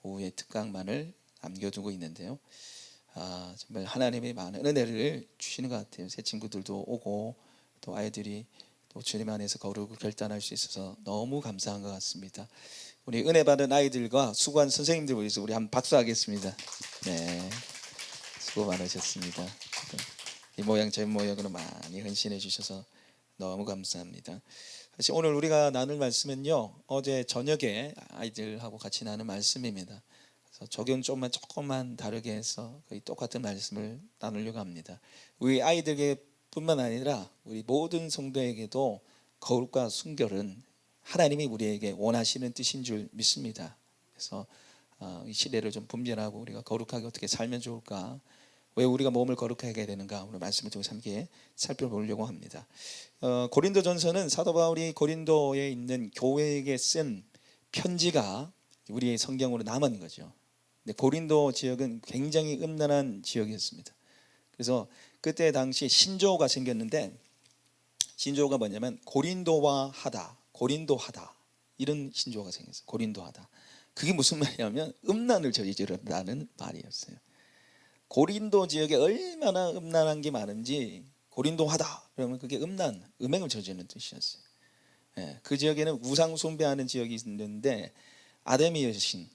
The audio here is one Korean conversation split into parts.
오후의 특강만을 남겨두고 있는데요. 정말 하나님의 많은 은혜를 주시는 것 같아요. 새 친구들도 오고 또 아이들이 또 주님 안에서 거룩을 결단할 수 있어서 너무 감사한 것 같습니다. 우리 은혜 받은 아이들과 수고한 선생님들 위해서 우리 한번 박수하겠습니다. 네, 수고 많으셨습니다. 이 모양 저 모양으로 많이 헌신해 주셔서 너무 감사합니다. 사실 오늘 우리가 나눌 말씀은요, 어제 저녁에 아이들하고 같이 나눈 말씀입니다. 그래서 적용 조금만 다르게 해서 거의 똑같은 말씀을 나누려고 합니다. 우리 아이들에게 뿐만 아니라 우리 모든 성도에게도 거룩과 순결은 하나님이 우리에게 원하시는 뜻인 줄 믿습니다. 그래서 이 시대를 좀 분별하고 우리가 거룩하게 어떻게 살면 좋을까, 왜 우리가 몸을 거룩하게 해야 되는가, 오늘 말씀을 통해서 함께 살펴보려고 합니다. 고린도전서는 사도 바울이 고린도에 있는 교회에게 쓴 편지가 우리의 성경으로 남은 거죠. 근데 고린도 지역은 굉장히 음란한 지역이었습니다. 그래서 그때 당시 신조어가 생겼는데, 신조어가 뭐냐면 고린도화하다, 고린도하다, 이런 신조어가 생겼어요. 고린도하다. 그게 무슨 말이냐면 음란을 저지르다는 말이었어요. 고린도 지역에 얼마나 음란한 게 많은지, 고린도하다 그러면 그게 음행을 저지르는 뜻이었어요. 그 지역에는 우상 숭배하는 지역이 있는데, 아데미 여신,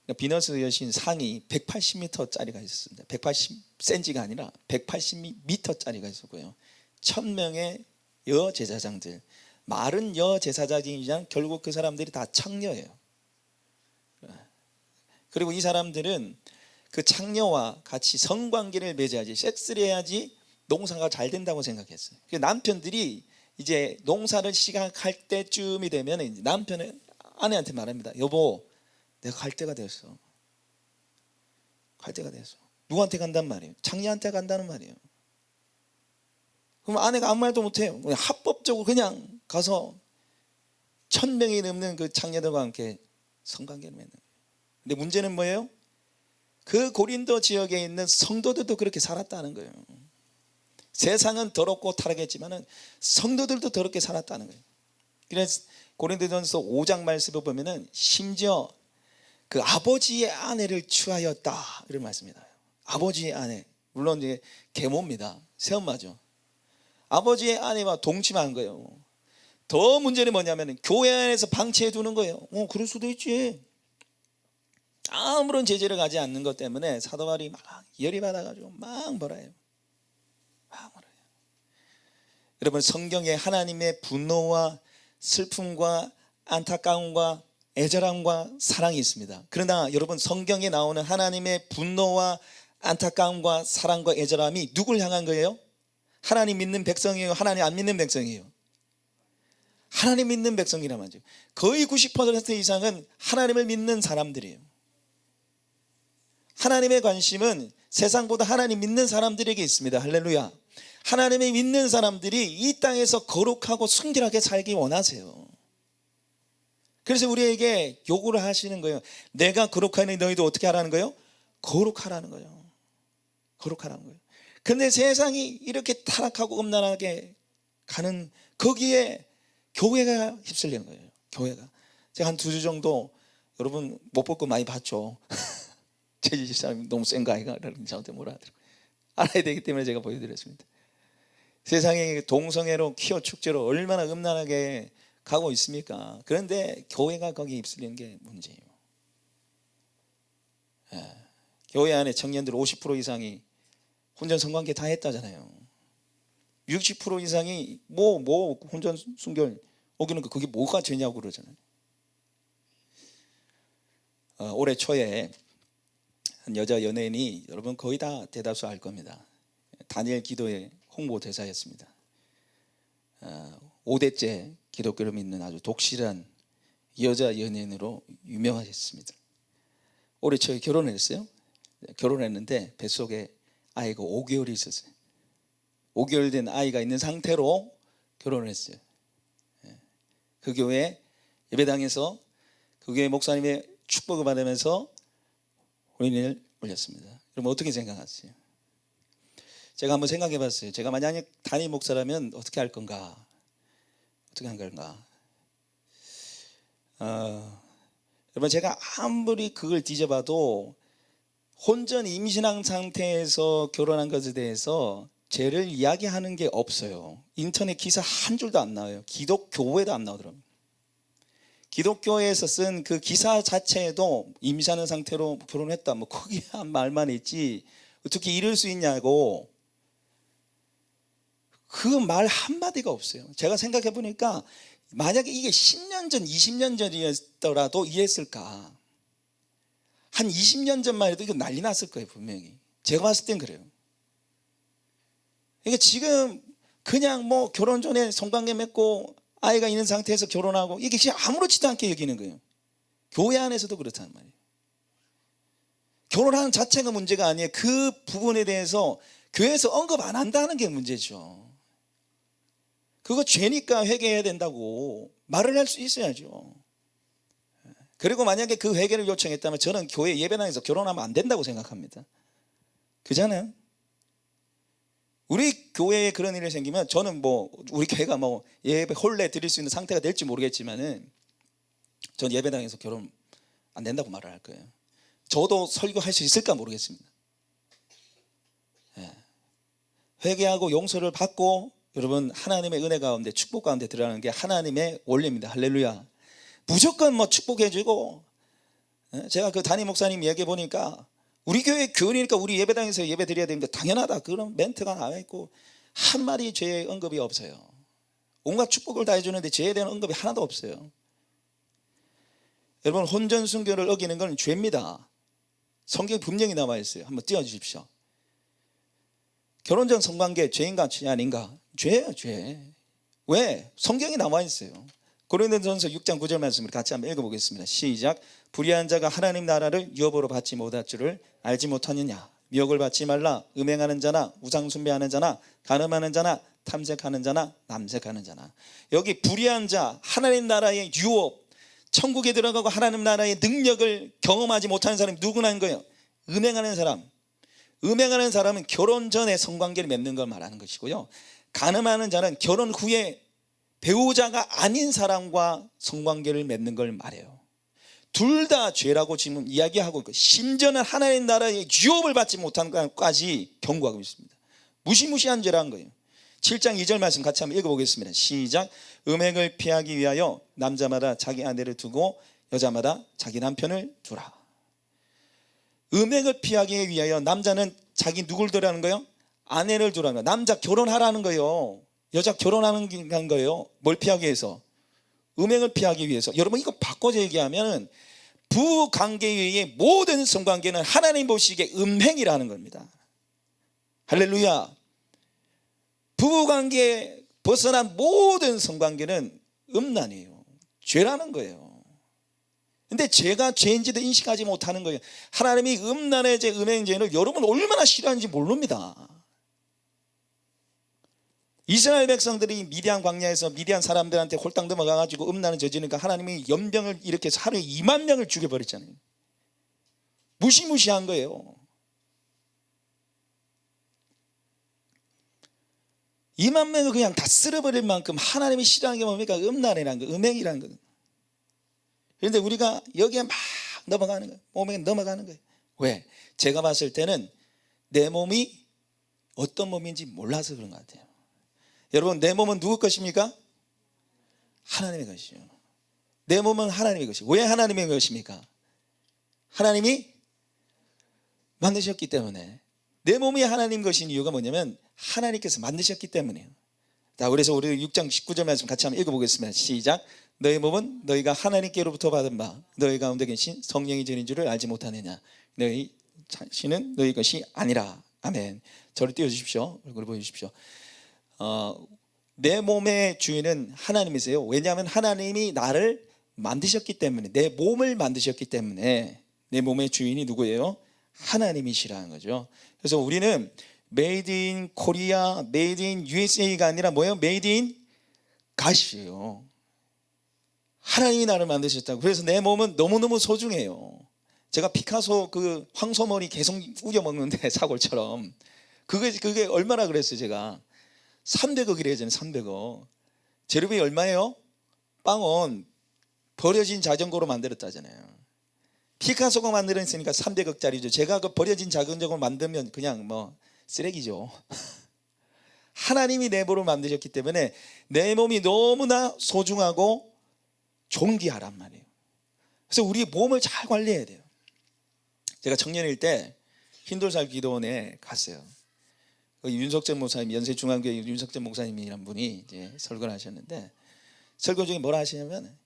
그러니까 비너스 여신 상이 180m짜리가 있었습니다. 180cm가 아니라 180m짜리가 있었고요. 1000명의 여제사장들, 말은 여제사장이지만 결국 그 사람들이 다 창녀예요. 그리고 이 사람들은 그 창녀와 같이 성관계를 맺어야지, 섹스를 해야지 농사가 잘 된다고 생각했어요. 남편들이 이제 농사를 시작할 때쯤이 되면 남편은 아내한테 말합니다. 여보, 내가 갈 때가 됐어. 갈 때가 됐어. 누구한테 간단 말이에요? 창녀한테 간다는 말이에요. 그럼 아내가 아무 말도 못해요. 그냥 합법적으로 그냥 가서 1000명이 넘는 그 창녀들과 함께 성관계를 맺는 거예요. 근데 문제는 뭐예요? 그 고린도 지역에 있는 성도들도 그렇게 살았다는 거예요. 세상은 더럽고 타락했지만 성도들도 더럽게 살았다는 거예요. 그래서 고린도전서 5장 말씀을 보면은 심지어 그 아버지의 아내를 취하였다, 이런 말씀이다. 아버지의 아내, 물론 이제 계모입니다. 새엄마죠. 아버지의 아내와 동침한 거예요. 더 문제는 뭐냐면 교회 안에서 방치해 두는 거예요. 그럴 수도 있지. 아무런 제재를 가지 않는 것 때문에 사도 바울이 막 열이 받아가지고 막 뭐라 해요. 여러분, 성경에 하나님의 분노와 슬픔과 안타까움과 애절함과 사랑이 있습니다. 그러나 여러분, 성경에 나오는 하나님의 분노와 안타까움과 사랑과 애절함이 누굴 향한 거예요? 하나님 믿는 백성이에요? 하나님 안 믿는 백성이에요? 하나님 믿는 백성이란 말이죠. 거의 90% 이상은 하나님을 믿는 사람들이에요. 하나님의 관심은 세상보다 하나님 믿는 사람들에게 있습니다. 할렐루야. 하나님을 믿는 사람들이 이 땅에서 거룩하고 순결하게 살기 원하세요. 그래서 우리에게 요구를 하시는 거예요. 내가 거룩하니 너희도 어떻게 하라는 거예요? 거룩하라는 거예요. 거룩하라는 거예요. 근데 세상이 이렇게 타락하고 음란하게 가는 거기에 교회가 휩쓸리는 거예요. 교회가. 제가 한 2주 정도 여러분 못 볼 거 많이 봤죠. 제 집사람이 너무 센 거 아이가? 라는 저한테 뭐라 하더라고요. 알아야 되기 때문에 제가 보여드렸습니다. 세상에 동성애로 퀴어 축제로 얼마나 음란하게 가고 있습니까? 그런데 교회가 거기에 휩쓸리는 게 문제예요. 교회 안에 청년들 50% 이상이 혼전 성관계 다 했다잖아요. 60% 이상이 혼전 순결 어기는 거, 그게 뭐가 죄냐고 그러잖아요. 올해 초에 한 여자 연예인이, 여러분 거의 다 대다수 알 겁니다. 다니엘 기도의 홍보대사였습니다. 5대째 기독교를 믿는 아주 독실한 여자 연예인으로 유명하셨습니다. 올해 초에 결혼을 했어요. 결혼했는데 뱃속에 아이가 5개월이 있었어요. 5개월 된 아이가 있는 상태로 결혼을 했어요. 그 교회 예배당에서 그 교회 목사님의 축복을 받으면서 혼인을 올렸습니다. 그럼 어떻게 생각하세요? 제가 한번 생각해 봤어요. 제가 만약에 담임 목사라면 어떻게 할 건가? 어떻게 한 건가? 여러분, 제가 아무리 그걸 뒤져봐도 혼전 임신한 상태에서 결혼한 것에 대해서 죄를 이야기하는 게 없어요. 인터넷 기사 한 줄도 안 나와요. 기독교에도 안 나오더라고요. 기독교에서 쓴 그 기사 자체에도 임신하는 상태로 결혼했다, 뭐 거기에 한 말만 있지 어떻게 이럴 수 있냐고, 그 말 한마디가 없어요. 제가 생각해 보니까 만약에 이게 10년 전 20년 전이었더라도 이해했을까. 한 20년 전만 해도 이거 난리 났을 거예요, 분명히. 제가 봤을 땐 그래요. 그러니까 지금 그냥 뭐 결혼 전에 성관계 맺고 아이가 있는 상태에서 결혼하고 이게 그냥 아무렇지도 않게 여기는 거예요. 교회 안에서도 그렇단 말이에요. 결혼하는 자체가 문제가 아니에요. 그 부분에 대해서 교회에서 언급 안 한다는 게 문제죠. 그거 죄니까 회개해야 된다고 말을 할 수 있어야죠. 그리고 만약에 그 회개를 요청했다면 저는 교회 예배당에서 결혼하면 안 된다고 생각합니다. 그잖아요. 우리 교회에 그런 일이 생기면 저는 뭐 우리 교회가 뭐 예배 혼례 드릴 수 있는 상태가 될지 모르겠지만은 전 예배당에서 결혼 안 된다고 말을 할 거예요. 저도 설교할 수 있을까 모르겠습니다. 회개하고 용서를 받고 여러분 하나님의 은혜 가운데 축복 가운데 들어가는 게 하나님의 원리입니다. 할렐루야. 무조건 뭐 축복해주고, 제가 그 담임 목사님 얘기해 보니까 우리 교회 교인이니까 우리 예배당에서 예배 드려야 되는데 당연하다 그런 멘트가 나와 있고 한마디 죄의 언급이 없어요. 온갖 축복을 다 해주는데 죄에 대한 언급이 하나도 없어요. 여러분, 혼전 순결을 어기는 건 죄입니다. 성경에 분명히 나와 있어요. 한번 띄워주십시오. 결혼 전 성관계 죄인가 죄 아닌가? 죄예요, 죄. 왜? 성경이 나와 있어요. 고린도전서 6장 9절 말씀을 같이 한번 읽어보겠습니다. 시작. 불의한 자가 하나님 나라를 유업으로 받지 못할 줄을 알지 못하느냐. 미혹을 받지 말라. 음행하는 자나 우상 숭배하는 자나 간음하는 자나 탐색하는 자나 남색하는 자나. 여기 불의한 자, 하나님 나라의 유업, 천국에 들어가고 하나님 나라의 능력을 경험하지 못하는 사람이 누구나인 거예요? 음행하는 사람. 음행하는 사람은 결혼 전에 성관계를 맺는 걸 말하는 것이고요. 간음하는 자는 결혼 후에 배우자가 아닌 사람과 성관계를 맺는 걸 말해요. 둘 다 죄라고 지금 이야기하고 있고, 심지어는 하나님 나라의 유업을 받지 못한 것까지 경고하고 있습니다. 무시무시한 죄라는 거예요. 7장 2절 말씀 같이 한번 읽어보겠습니다. 시작. 음행을 피하기 위하여 남자마다 자기 아내를 두고 여자마다 자기 남편을 두라. 음행을 피하기 위하여 남자는 자기 누굴 두라는 거예요? 아내를 두라는 거예요. 남자 결혼하라는 거예요. 여자 결혼하는 거예요. 뭘 피하기 위해서? 음행을 피하기 위해서. 여러분, 이거 바꿔서 얘기하면 부관계의 모든 성관계는 하나님 보시기에 음행이라는 겁니다. 할렐루야. 부부관계에 벗어난 모든 성관계는 음란이에요. 죄라는 거예요. 근데 죄가 죄인지도 인식하지 못하는 거예요. 하나님이 음란의 죄, 음행죄를 여러분 얼마나 싫어하는지 모릅니다. 이스라엘 백성들이 미디안 광야에서 미디안 사람들한테 홀딱 넘어가가지고 음란을 저지르니까 하나님이 연병을 일으켜서 하루에 2만 명을 죽여버렸잖아요. 무시무시한 거예요. 2만 명을 그냥 다 쓸어버릴 만큼 하나님이 싫어하는 게 뭡니까? 음란이라는 거, 음행이라는 거. 그런데 우리가 여기에 막 넘어가는 거예요. 몸에 넘어가는 거예요. 왜? 제가 봤을 때는 내 몸이 어떤 몸인지 몰라서 그런 것 같아요. 여러분, 내 몸은 누구 것입니까? 하나님의 것이요. 내 몸은 하나님의 것이요. 왜 하나님의 것입니까? 하나님이 만드셨기 때문에. 내 몸이 하나님 것인 이유가 뭐냐면 하나님께서 만드셨기 때문이에요. 자, 그래서 우리 6장 19절 말씀 같이 한번 읽어보겠습니다. 시작. 너희 몸은 너희가 하나님께로부터 받은 바 너희 가운데 계신 성령이 전인 줄을 알지 못하느냐. 너희 자신은 너희 것이 아니라. 아멘. 저를 띄워주십시오. 얼굴을 보여주십시오. 내 몸의 주인은 하나님이세요. 왜냐하면 하나님이 나를 만드셨기 때문에, 내 몸을 만드셨기 때문에 내 몸의 주인이 누구예요? 하나님이시라는 거죠. 그래서 우리는 Made in Korea, Made in USA가 아니라 뭐예요? Made in God이에요. 하나님이 나를 만드셨다고. 그래서 내 몸은 너무너무 소중해요. 제가 피카소 그 황소머리 계속 우겨먹는데 사골처럼 그게 얼마나 그랬어요. 제가 300억이래요. 300억. 재료비 얼마예요? 빵원 버려진 자전거로 만들었다잖아요. 피카소가 만들어냈으니까 300억짜리죠. 제가 그 버려진 작은 적을 만들면 그냥 뭐 쓰레기죠. 하나님이 내 몸을 만드셨기 때문에 내 몸이 너무나 소중하고 존귀하란 말이에요. 그래서 우리 몸을 잘 관리해야 돼요. 제가 청년일 때 흰돌살 기도원에 갔어요. 윤석재 목사님, 연세중앙교회 윤석재 목사님이란 분이 이제 설교를 하셨는데, 설교 중에 뭐라 하시냐면,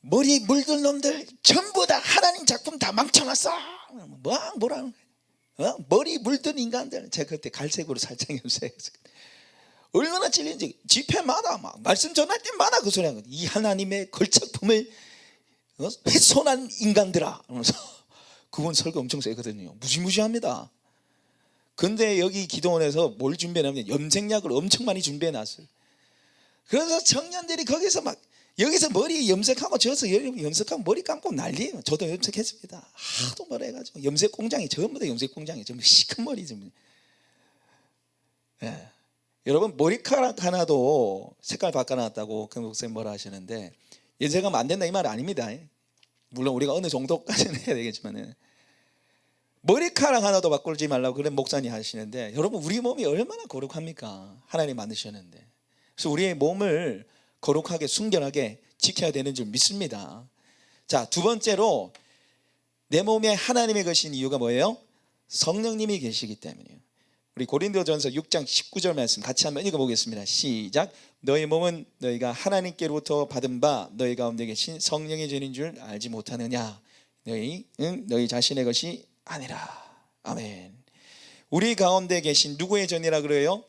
머리 물든 놈들 전부 다 하나님 작품 다 망쳐놨어. 뭐라 머리 물든 인간들. 제가 그때 갈색으로 살짝 염색해서 얼마나 찔린지 집회마다 막 말씀 전할 때마다 그 소리 하는 거예요. 이 하나님의 걸작품을 훼손한 인간들아. 그러면서 그분 설교 엄청 세거든요. 무시무시합니다. 근데 여기 기도원에서 뭘 준비해놨냐면 염색약을 엄청 많이 준비해놨어요. 그래서 청년들이 거기서 막 여기서 머리 염색하고 저기서 염색하고 머리 감고 난리예요. 저도 염색했습니다. 하도 뭐라 해가지고 염색 공장이 전부 다 염색 공장이 전부 시큰 머리 좀. 예. 여러분 머리카락 하나도 색깔 바꿔놨다고 그 목사님 뭐라 하시는데, 염색하면 안 된다 이 말 아닙니다. 물론 우리가 어느 정도까지는 해야 되겠지만 머리카락 하나도 바꾸지 말라고 그런 목사님 하시는데, 여러분 우리 몸이 얼마나 거룩합니까? 하나님 만드셨는데. 그래서 우리의 몸을 거룩하게 순결하게 지켜야 되는 줄 믿습니다. 자, 두 번째로 내 몸에 하나님이 계신 이유가 뭐예요? 성령님이 계시기 때문이에요. 우리 고린도전서 6장 19절 말씀 같이 한번 읽어보겠습니다. 시작. 너희 몸은 너희가 하나님께로부터 받은 바 너희 가운데 계신 성령의 전인 줄 알지 못하느냐. 너희 자신의 것이 아니라. 아멘. 우리 가운데 계신 누구의 전이라 그래요?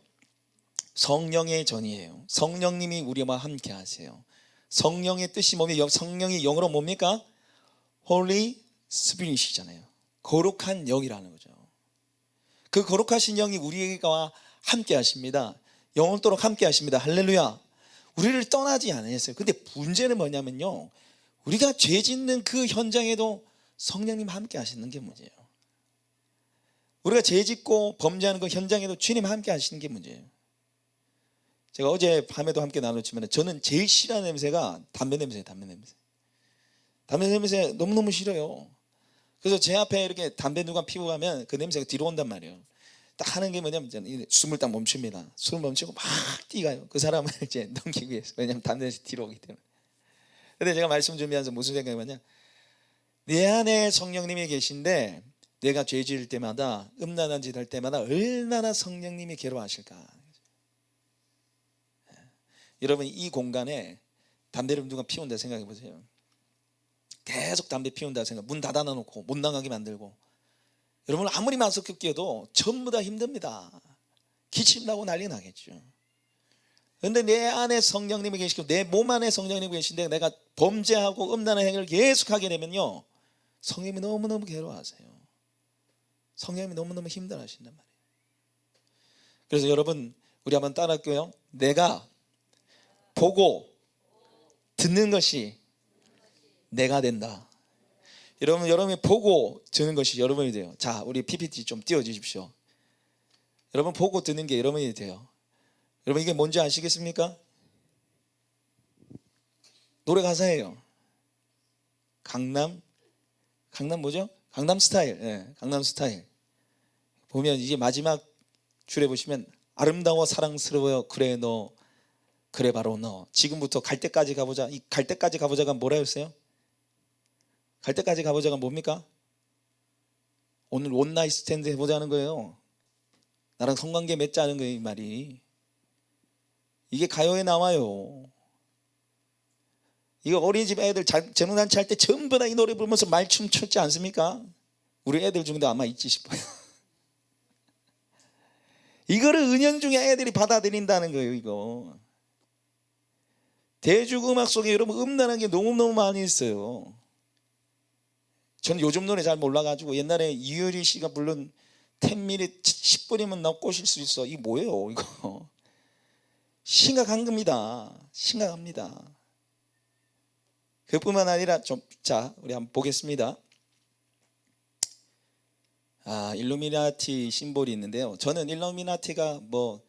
성령의 전이에요. 성령님이 우리와 함께 하세요. 성령의 뜻이 뭡니까? 성령이 영어로 뭡니까? Holy Spirit이잖아요. 거룩한 영이라는 거죠. 그 거룩하신 영이 우리와 함께 하십니다. 영원토록 함께 하십니다. 할렐루야. 우리를 떠나지 않으셨어요. 근데 문제는 뭐냐면요, 우리가 죄 짓는 그 현장에도 성령님 함께 하시는 게 문제예요. 우리가 죄 짓고 범죄하는 그 현장에도 주님 함께 하시는 게 문제예요. 제가 어제 밤에도 함께 나눴지만 저는 제일 싫어하는 냄새가 담배 냄새예요. 담배 냄새 너무너무 싫어요. 그래서 제 앞에 이렇게 담배 누가 피우고 가면 그 냄새가 뒤로 온단 말이에요. 딱 하는 게 뭐냐면 숨을 딱 멈춥니다. 숨을 멈추고 막 뛰가요. 그 사람을 이제 넘기기 위해서. 왜냐하면 담배 냄새 뒤로 오기 때문에. 근데 제가 말씀 준비하면서 무슨 생각이 뭐냐, 내 안에 성령님이 계신데 내가 죄 지을 때마다 음란한 짓 할 때마다 얼마나 성령님이 괴로워하실까. 여러분 이 공간에 담배를 누가 피운다 생각해 보세요. 계속 담배 피운다 생각, 문 닫아 놓고 못 나가게 만들고, 여러분 아무리 마스크 끼어도 전부 다 힘듭니다. 기침 나고 난리 나겠죠. 그런데 내 안에 성령님이 계시고 내 몸 안에 성령님이 계신데 내가 범죄하고 음란한 행위를 계속하게 되면요, 성령님이 너무너무 괴로워하세요. 성령님이 너무너무 힘들어하신단 말이에요. 그래서 여러분 우리 한번 따라할게요. 내가 보고 듣는 것이 내가 된다. 여러분이 보고 듣는 것이 여러분이 돼요. 자, 우리 PPT 좀 띄워주십시오. 여러분 보고 듣는 게 여러분이 돼요. 여러분 이게 뭔지 아시겠습니까? 노래 가사예요. 강남 뭐죠? 강남 스타일. 네, 강남 스타일. 보면 이제 마지막 줄에 보시면 아름다워 사랑스러워 그래 너 그래 바로 너 지금부터 갈 때까지 가보자. 이 갈 때까지 가보자가 뭐라 했어요? 갈 때까지 가보자가 뭡니까? 오늘 원나잇 스탠드 해보자는 거예요. 나랑 성관계 맺자는 거예요. 이 말이. 이게 가요에 나와요. 이거 어린이집 애들 재능잔치 할 때 전부 다 이 노래 부르면서 말춤 췄지 않습니까? 우리 애들 중에도 아마 있지 싶어요. 이거를 은연중에 애들이 받아들인다는 거예요. 이거 대중음악 속에 여러분 음란한 게 너무너무 많이 있어요. 저는 요즘 노래 잘 몰라가지고 옛날에 이효리 씨가 부른 10미닛 10분이면 너 꼬실 수 있어. 이게 뭐예요 이거. 심각한 겁니다. 심각합니다. 그뿐만 아니라 자 우리 한번 보겠습니다. 일루미나티 심볼이 있는데요. 저는 일루미나티가 뭐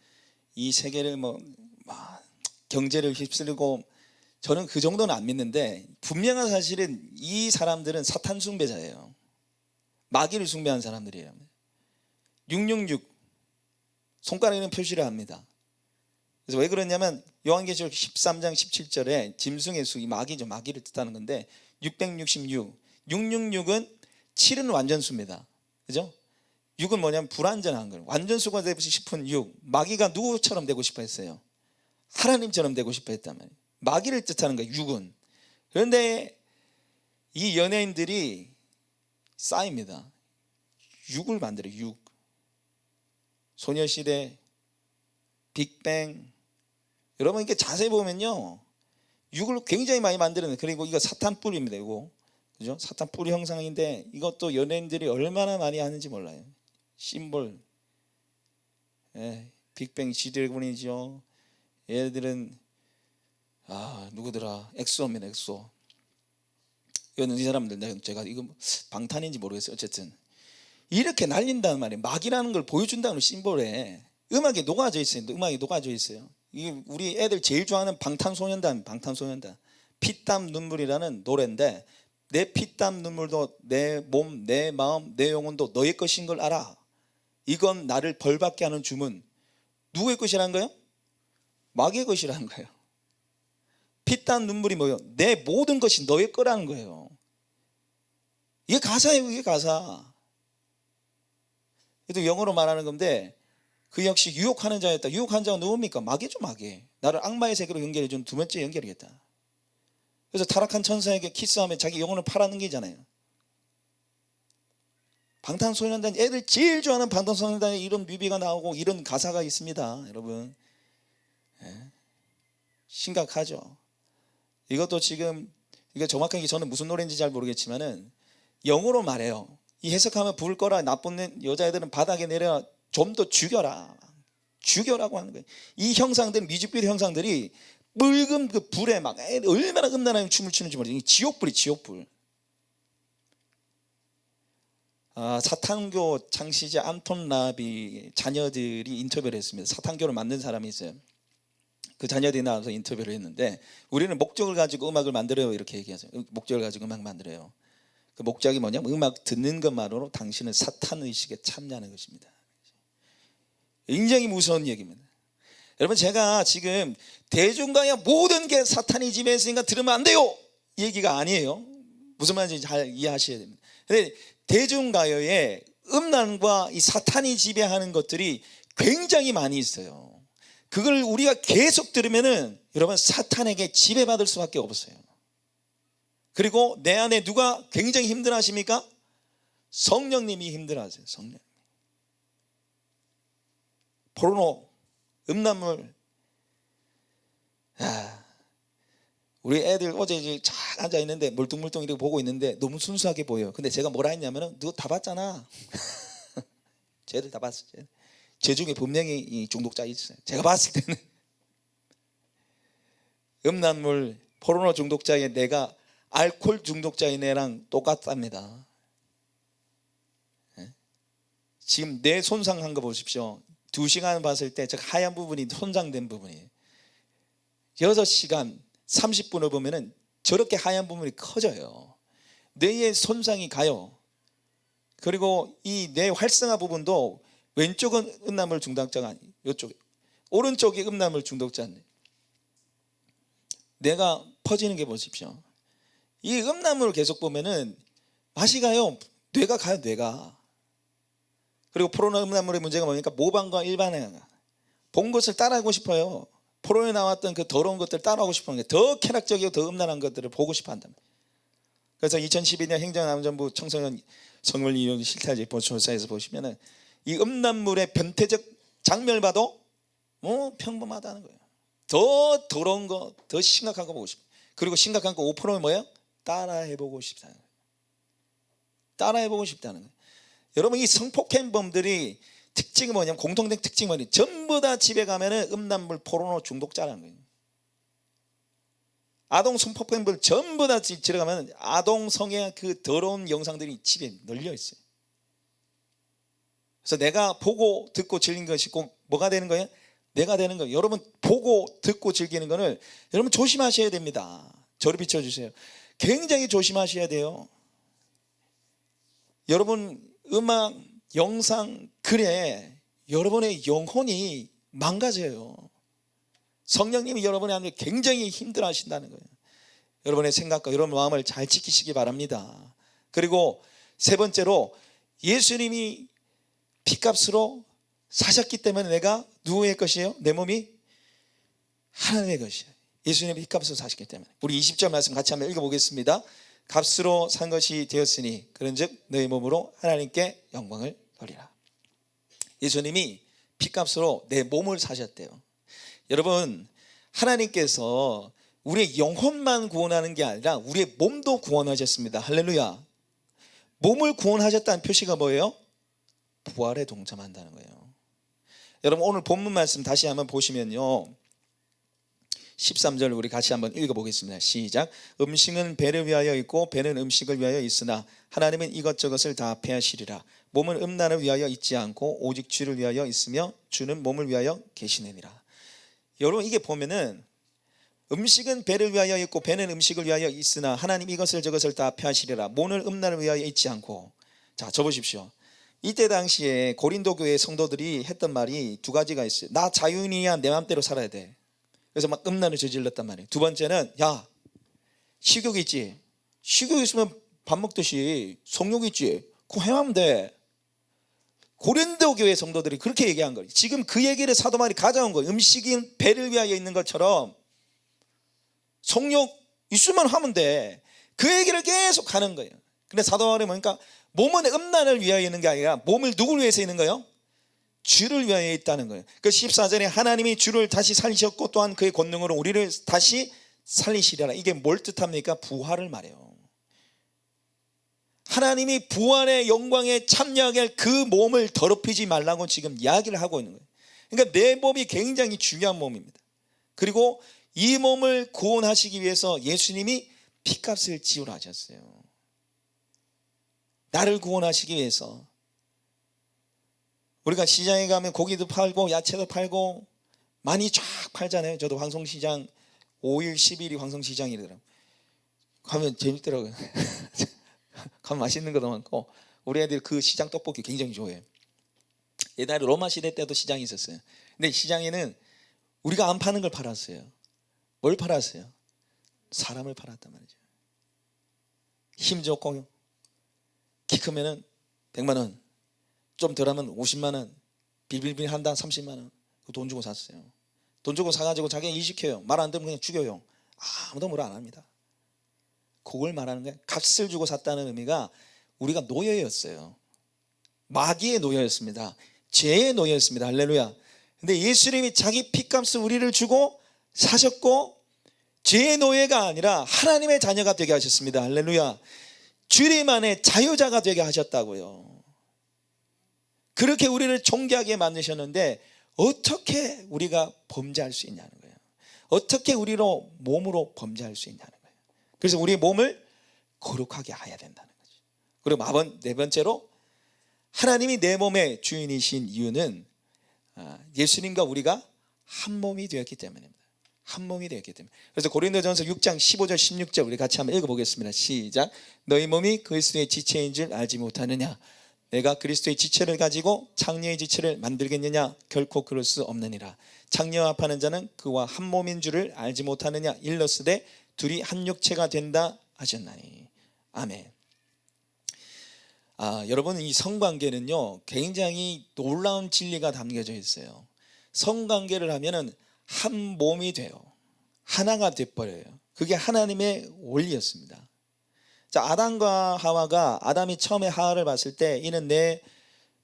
이 세계를 뭐 경제를 휩쓸고 저는 그 정도는 안 믿는데 분명한 사실은 이 사람들은 사탄 숭배자예요. 마귀를 숭배하는 사람들이에요. 666 손가락에는 표시를 합니다. 그래서 왜 그러냐면 요한계시록 13장 17절에 짐승의 수, 이 마귀죠. 마귀를 뜻하는 건데 666 666은 7은 완전수입니다. 그죠? 6은 뭐냐면 불완전한 거예요. 완전수가 되고 싶은 6. 마귀가 누구처럼 되고 싶어 했어요? 하나님처럼 되고 싶어 했단 말이에요. 마귀를 뜻하는 거예요. 6은. 그런데 이 연예인들이 쌓입니다. 6을 만들어요. 6. 소녀시대, 빅뱅. 여러분 이렇게 자세히 보면요, 6을 굉장히 많이 만들어요. 그리고 이거 사탄 뿔입니다. 이거, 그죠? 사탄 뿔이 형상인데 이것도 연예인들이 얼마나 많이 하는지 몰라요. 심볼, 빅뱅 G드래곤이죠. 얘들은 누구더라? 엑소입니다. 엑소. 이거는 이 사람들, 제가 이거 방탄인지 모르겠어요. 어쨌든 이렇게 날린다는 말이에요. 막이라는 걸 보여준다는 심볼에 음악이 녹아져 있어요. 음악이 녹아져 있어요. 이게 우리 애들 제일 좋아하는 방탄소년단. 피땀 눈물이라는 노래인데, 내 피땀 눈물도 내 몸, 내 마음, 내 영혼도 너의 것인 걸 알아. 이건 나를 벌받게 하는 주문. 누구의 것이라는 거예요? 마귀의 것이라는 거예요. 피땀 눈물이 뭐예요? 내 모든 것이 너의 거라는 거예요. 이게 가사예요. 이게 가사. 그래도 영어로 말하는 건데, 그 역시 유혹하는 자였다. 유혹하는 자가 누굽니까? 마귀죠. 마귀. 나를 악마의 세계로 연결해 준 두 번째 연결이겠다. 그래서 타락한 천사에게 키스하며 자기 영혼을 팔아넘기잖아요. 방탄소년단, 애들 제일 좋아하는 방탄소년단에 이런 뮤비가 나오고 이런 가사가 있습니다. 여러분, 심각하죠. 이것도 지금, 이거 정확하게 저는 무슨 노래인지 잘 모르겠지만은 영어로 말해요. 이 해석하면 부을 거라. 나쁜 여자애들은 바닥에 내려 좀 더 죽여라고 하는 거예요. 이 형상들, 뮤직비디오 형상들이 붉은 그 불에 막 얼마나 음란하게 춤을 추는지 모르겠어요. 지옥불이 지옥불. 사탄교 창시자 안톤 라비 자녀들이 인터뷰를 했습니다. 사탄교를 만든 사람이 있어요. 그 자녀들이 나와서 인터뷰를 했는데, 우리는 목적을 가지고 음악을 만들어요 이렇게 얘기하죠. 목적을 가지고 음악 만들어요. 그 목적이 뭐냐면 음악 듣는 것만으로 당신은 사탄의식에 참여하는 것입니다. 굉장히 무서운 얘기입니다. 여러분, 제가 지금 대중가요 모든 게 사탄이 지배했으니까 들으면 안 돼요 이 얘기가 아니에요. 무슨 말인지 잘 이해하셔야 됩니다. 근데 대중가요에 음란과 이 사탄이 지배하는 것들이 굉장히 많이 있어요. 그걸 우리가 계속 들으면은 여러분 사탄에게 지배받을 수밖에 없어요. 그리고 내 안에 누가 굉장히 힘들어하십니까? 성령님이 힘들어하세요. 성령. 포르노, 음란물. 우리 애들 어제 이제 쫙 앉아 있는데 멀뚱멀뚱 이렇게 보고 있는데 너무 순수하게 보여요. 근데 제가 뭐라 했냐면은, 너 다 봤잖아. 쟤들 다 봤어. 쟤 중에 분명히 이 중독자 있어요. 제가 봤을 때는 음란물, 포르노 중독자의 내가 알코올 중독자인 애랑 똑같답니다. 지금 뇌 손상한 거 보십시오. 2시간 봤을 때 저 하얀 부분이 손상된 부분이에요. 6시간 30분을 보면은 저렇게 하얀 부분이 커져요. 뇌에 손상이 가요. 그리고 이 뇌 활성화 부분도 왼쪽은 음란물 중독자가 아니에요. 이쪽에 오른쪽이 음란물 중독자인데 뇌가 퍼지는 게 보십시오. 이 음란물을 계속 보면은 맛이 가요. 뇌가 가요. 뇌가. 그리고 포르노 음란물의 문제가 뭐니까 모방과 일반화. 본 것을 따라하고 싶어요. 포르노에 나왔던 그 더러운 것들을 따라하고 싶은 게 더 쾌락적이고 더 음란한 것들을 보고 싶어 한다. 그래서 2012년 행정안전부 청소년 성물 이용 실태제 조사에서 보시면은 이 음란물의 변태적 장면을 봐도 평범하다는 거예요. 더 더러운 거, 더 심각한 거 보고 싶어요. 그리고 심각한 거 5%는 뭐예요? 따라해보고 싶다는 거예요. 따라해보고 싶다는 거예요. 여러분, 이 성폭행범들이 특징이 뭐냐면, 공통된 특징이 뭐냐면 전부 다 집에 가면은 음란물 포르노 중독자라는 거예요. 아동 성폭행범 전부 다 집에 가면 아동 성의 그 더러운 영상들이 집에 널려 있어요. 그래서 내가 보고 듣고 질린 것이 꼭 뭐가 되는 거예요? 내가 되는 거. 여러분 보고 듣고 즐기는 거를 여러분 조심하셔야 됩니다. 저를 비춰주세요. 굉장히 조심하셔야 돼요. 여러분 음악, 영상, 글에 여러분의 영혼이 망가져요. 성령님이 여러분의 안에 굉장히 힘들어 하신다는 거예요. 여러분의 생각과 여러분 마음을 잘 지키시기 바랍니다. 그리고 세 번째로 예수님이 피값으로 사셨기 때문에 내가 누구의 것이에요? 내 몸이 하나님의 것이에요. 예수님이 피값으로 사셨기 때문에. 우리 20절 말씀 같이 한번 읽어보겠습니다. 값으로 산 것이 되었으니 그런즉 너희 몸으로 하나님께 영광을 돌리라. 예수님이 피값으로 내 몸을 사셨대요. 여러분 하나님께서 우리의 영혼만 구원하는 게 아니라 우리의 몸도 구원하셨습니다. 할렐루야. 몸을 구원하셨다는 표시가 뭐예요? 부활에 동참한다는 거예요. 여러분 오늘 본문 말씀 다시 한번 보시면요, 13절 우리 같이 한번 읽어보겠습니다. 시작. 음식은 배를 위하여 있고 배는 음식을 위하여 있으나 하나님은 이것저것을 다 패하시리라. 몸은 음란을 위하여 있지 않고 오직 주를 위하여 있으며 주는 몸을 위하여 계시느니라. 여러분 이게 보면은 음식은 배를 위하여 있고 배는 음식을 위하여 있으나 하나님 이것을 저것을 다 패하시리라. 몸은 음란을 위하여 있지 않고. 자, 적어보십시오. 이때 당시에 고린도 교회 성도들이 했던 말이 두 가지가 있어요. 나 자유인이야, 내 마음대로 살아야 돼. 그래서 막 음란을 저질렀단 말이에요. 두 번째는 야, 식욕 있지? 식욕 있으면 밥 먹듯이 성욕 있지? 그거 행하면 돼. 고린도 교회 성도들이 그렇게 얘기한 거예요. 지금 그 얘기를 사도 바울이 가져온 거예요. 음식인 배를 위하여 있는 것처럼 성욕 있으면 하면 돼. 그 얘기를 계속 하는 거예요. 근데 사도 바울이 뭐니까 몸은 음란을 위하여 있는 게 아니라 몸을 누구를 위해서 있는 거예요? 주를 위하여 있다는 거예요. 그 14절에 하나님이 주를 다시 살리셨고 또한 그의 권능으로 우리를 다시 살리시리라. 이게 뭘 뜻합니까? 부활을 말해요. 하나님이 부활의 영광에 참여하게 할 그 몸을 더럽히지 말라고 지금 이야기를 하고 있는 거예요. 그러니까 내 몸이 굉장히 중요한 몸입니다. 그리고 이 몸을 구원하시기 위해서 예수님이 피값을 지불하셨어요. 나를 구원하시기 위해서. 우리가 시장에 가면 고기도 팔고 야채도 팔고 많이 쫙 팔잖아요. 저도 황송시장 5일 10일이 황송시장이더라고요. 가면 재밌더라고요. 가면 맛있는 것도 많고 우리 애들 그 시장 떡볶이 굉장히 좋아해요. 옛날에 로마 시대 때도 시장이 있었어요. 근데 시장에는 우리가 안 파는 걸 팔았어요. 뭘 팔았어요? 사람을 팔았단 말이죠. 힘 좋고 키 크면은 100만 원, 좀 덜하면 50만 원, 빌빌빌 한다 30만 원. 돈 주고 샀어요. 돈 주고 사가지고 자기가 일시켜요. 말 안 들으면 그냥 죽여요. 아무도 뭐라 안 합니다. 그걸 말하는 거예요. 값을 주고 샀다는 의미가 우리가 노예였어요. 마귀의 노예였습니다. 죄의 노예였습니다. 할렐루야. 근데 예수님이 자기 피값을 우리를 주고 사셨고 죄의 노예가 아니라 하나님의 자녀가 되게 하셨습니다. 할렐루야. 주님 안에 자유자가 되게 하셨다고요. 그렇게 우리를 존귀하게 만드셨는데 어떻게 우리가 범죄할 수 있냐는 거예요. 어떻게 우리로 몸으로 범죄할 수 있냐는 거예요. 그래서 우리 몸을 거룩하게 해야 된다는 거죠. 그리고 네 번째로 하나님이 내 몸의 주인이신 이유는 예수님과 우리가 한 몸이 되었기 때문입니다. 한 몸이 되었기 때문에. 그래서 고린도전서 6장 15절 16절 우리 같이 한번 읽어보겠습니다. 시작. 너희 몸이 그리스도의 지체인 줄 알지 못하느냐? 내가 그리스도의 지체를 가지고 장녀의 지체를 만들겠느냐? 결코 그럴 수 없느니라. 장녀합하는 자는 그와 한 몸인 줄을 알지 못하느냐? 일러스되 둘이 한 육체가 된다 하셨나니. 아멘. 여러분 이 성관계는요 굉장히 놀라운 진리가 담겨져 있어요. 성관계를 하면은 한 몸이 돼요. 하나가 돼버려요. 그게 하나님의 원리였습니다. 자, 아담과 하와가 아담이 처음에 하와를 봤을 때 이는 내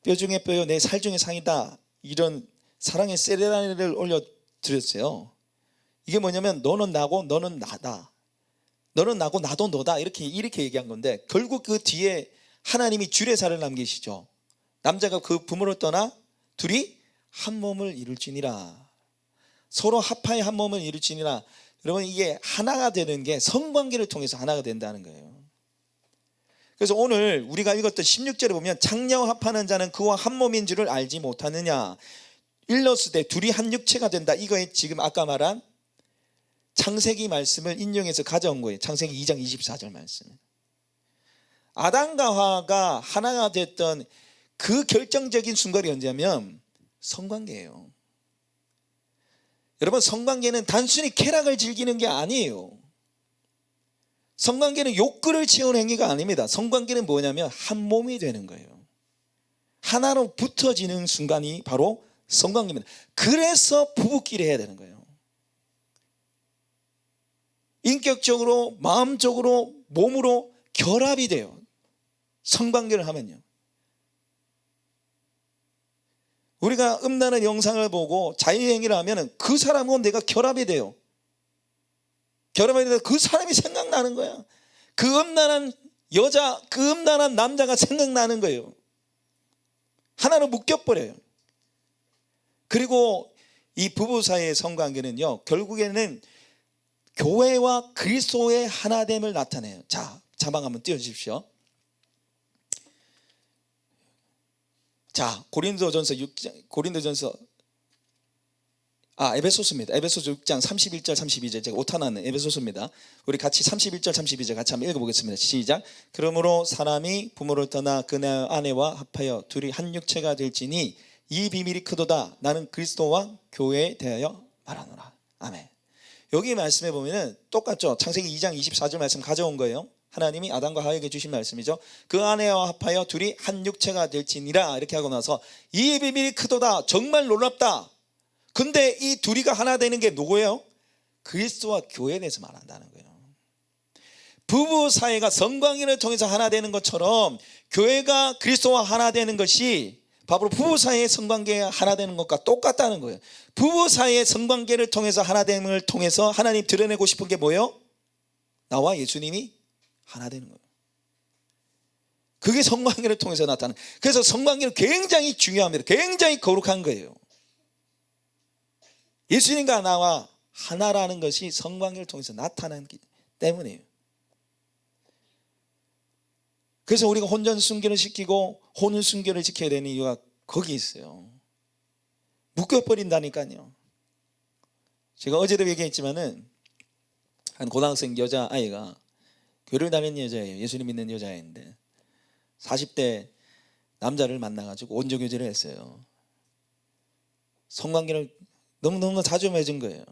뼈 중에 뼈요 내 살 중에 상이다, 이런 사랑의 세레나니를 올려드렸어요. 이게 뭐냐면 너는 나고 너는 나다, 너는 나고 나도 너다, 이렇게 얘기한 건데 결국 그 뒤에 하나님이 주례사를 남기시죠. 남자가 그 부모를 떠나 둘이 한 몸을 이룰지니라. 서로 합하여 한 몸을 이룰지니라. 여러분 이게 하나가 되는 게 성관계를 통해서 하나가 된다는 거예요. 그래서 오늘 우리가 읽었던 16절에 보면 장녀 합하는 자는 그와 한 몸인 줄을 알지 못하느냐. 일렀을 때 둘이 한 육체가 된다. 이거에 지금 아까 말한 창세기 말씀을 인용해서 가져온 거예요. 창세기 2장 24절 말씀. 아담과 하와가 하나가 됐던 그 결정적인 순간이 언제냐면 성관계예요. 여러분, 성관계는 단순히 쾌락을 즐기는 게 아니에요. 성관계는 욕구를 채우는 행위가 아닙니다. 성관계는 뭐냐면 한 몸이 되는 거예요. 하나로 붙어지는 순간이 바로 성관계입니다. 그래서 부부끼리 해야 되는 거예요. 인격적으로, 마음적으로, 몸으로 결합이 돼요. 성관계를 하면요. 우리가 음란한 영상을 보고 자유행위를 하면 그 사람하고 내가 결합이 돼요. 결합이 돼서 그 사람이 생각나는 거야. 그 음란한 여자, 그 음란한 남자가 생각나는 거예요. 하나로 묶여버려요. 그리고 이 부부 사이의 성관계는요, 결국에는 교회와 그리스도의 하나됨을 나타내요. 자, 자막 한번 띄워주십시오. 자, 에베소서입니다. 에베소서 6장 31절 32절, 제가 오타나는 에베소서입니다. 우리 같이 31절 32절 같이 한번 읽어보겠습니다. 시작. 그러므로 사람이 부모를 떠나 그네 아내와 합하여 둘이 한 육체가 될지니 이 비밀이 크도다. 나는 그리스도와 교회에 대하여 말하노라. 아멘. 여기 말씀해 보면은 똑같죠. 창세기 2장 24절 말씀 가져온 거예요. 하나님이 아담과 하와에게 주신 말씀이죠. 그 아내와 합하여 둘이 한 육체가 될지니라. 이렇게 하고 나서 이 비밀이 크도다. 정말 놀랍다. 근데 이 둘이가 하나 되는 게 누구예요? 그리스도와 교회에 대해서 말한다는 거예요. 부부 사이가 성관계를 통해서 하나 되는 것처럼 교회가 그리스도와 하나 되는 것이 바로 부부 사이의 성관계가 하나 되는 것과 똑같다는 거예요. 부부 사이의 성관계를 통해서 하나됨을 통해서 하나님 드러내고 싶은 게 뭐예요? 나와 예수님이 하나 되는 거예요. 그게 성관계를 통해서 나타나는. 그래서 성관계는 굉장히 중요합니다. 굉장히 거룩한 거예요. 예수님과 나와 하나라는 것이 성관계를 통해서 나타나기 때문이에요. 그래서 우리가 혼전 순결을 지키고 혼인 순결을 지켜야 되는 이유가 거기 있어요. 묶여버린다니까요. 제가 어제도 얘기했지만은 한 고등학생 여자아이가 교회를 다니는 여자예요. 예수님 믿는 여자애인데 40대 남자를 만나가지고 원조교제를 했어요. 성관계를 너무너무 자주 맺은 거예요.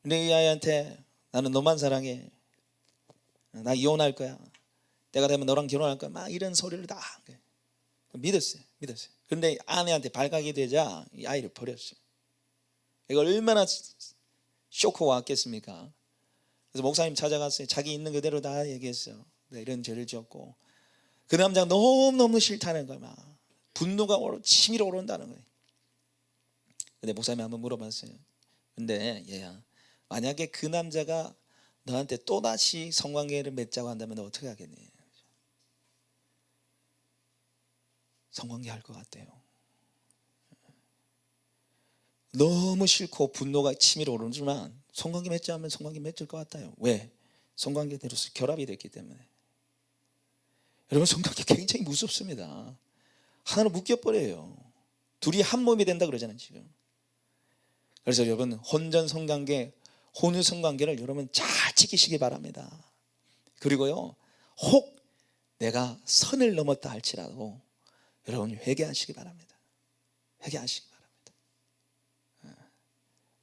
근데 이 아이한테 나는 너만 사랑해, 나 이혼할 거야, 때가 되면 너랑 결혼할 거야, 막 이런 소리를 다 한 거예요. 믿었어요. 그런데 아내한테 발각이 되자 이 아이를 버렸어요. 이거 얼마나 쇼크가 왔겠습니까? 그래서 목사님 찾아갔어요. 자기 있는 그대로 다 얘기했어요. 내가 이런 죄를 지었고. 그 남자가 너무너무 싫다는 거야. 막 분노가 치밀어 오른다는 거예요. 근데 목사님이 한번 물어봤어요. 근데 얘야, 만약에 그 남자가 너한테 또다시 성관계를 맺자고 한다면 너 어떻게 하겠니? 성관계 할 것 같대요. 너무 싫고 분노가 치밀어 오르지만 성관계 맺자 하면 성관계 맺을 것 같아요. 왜? 성관계대로서 결합이 됐기 때문에. 여러분, 성관계 굉장히 무섭습니다. 하나로 묶여버려요. 둘이 한 몸이 된다 그러잖아요 지금. 그래서 여러분, 혼전 성관계, 혼유 성관계를 여러분 잘 지키시기 바랍니다. 그리고요, 혹 내가 선을 넘었다 할지라도 여러분 회개하시기 바랍니다. 회개하시기 바랍니다.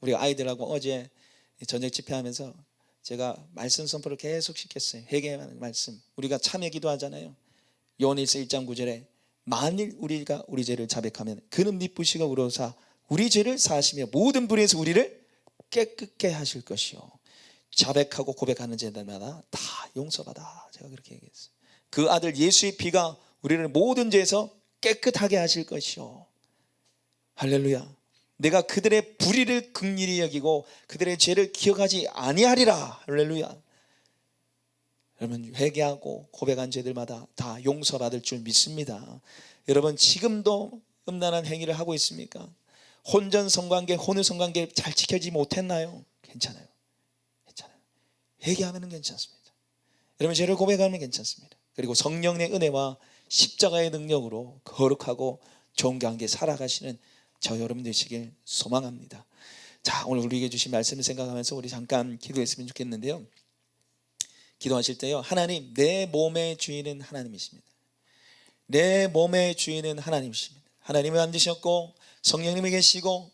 우리 아이들하고 어제 저녁 집회하면서 제가 말씀 선포를 계속 시켰어요. 회개하는 말씀. 우리가 참회 기도하잖아요. 요한일서 1장 9절에 만일 우리가 우리 죄를 자백하면 그는 미쁘시고 의로우사 우리 죄를 사하시며 모든 불의에서 우리를 깨끗게 하실 것이요 자백하고 고백하는 죄들마다 다 용서받아. 제가 그렇게 얘기했어요. 그 아들 예수의 피가 우리를 모든 죄에서 깨끗하게 하실 것이요. 할렐루야. 내가 그들의 불의를 긍휼히 여기고 그들의 죄를 기억하지 아니하리라. 할렐루야. 여러분, 회개하고 고백한 죄들마다 다 용서받을 줄 믿습니다. 여러분, 지금도 음란한 행위를 하고 있습니까? 혼전 성관계, 혼유 성관계 잘 지켜지지 못했나요? 괜찮아요. 회개하면 괜찮습니다. 여러분, 죄를 고백하면 괜찮습니다. 그리고 성령의 은혜와 십자가의 능력으로 거룩하고 좋은 관계 살아가시는 저 여러분 되시길 소망합니다. 자, 오늘 우리에게 주신 말씀을 생각하면서 우리 잠깐 기도했으면 좋겠는데요. 기도하실 때요, 하나님, 내 몸의 주인은 하나님이십니다. 내 몸의 주인은 하나님이십니다. 하나님이 만드셨고 성령님이 계시고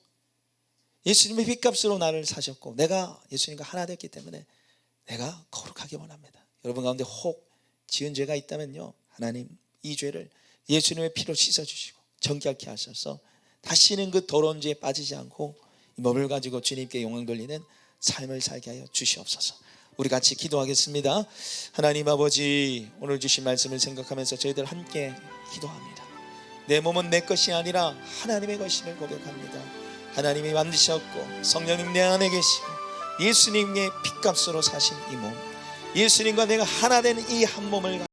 예수님의 핏값으로 나를 사셨고 내가 예수님과 하나 됐기 때문에 내가 거룩하기 원합니다. 여러분 가운데 혹 지은 죄가 있다면요, 하나님 이 죄를 예수님의 피로 씻어주시고 정결케 하셔서 다시는 그 더러운 죄에 빠지지 않고 이 몸을 가지고 주님께 영광 돌리는 삶을 살게 하여 주시옵소서. 우리 같이 기도하겠습니다. 하나님 아버지, 오늘 주신 말씀을 생각하면서 저희들 함께 기도합니다. 내 몸은 내 것이 아니라 하나님의 것임을 고백합니다. 하나님이 만드셨고 성령님 내 안에 계시고 예수님의 핏값으로 사신 이 몸, 예수님과 내가 하나 된 이 한 몸을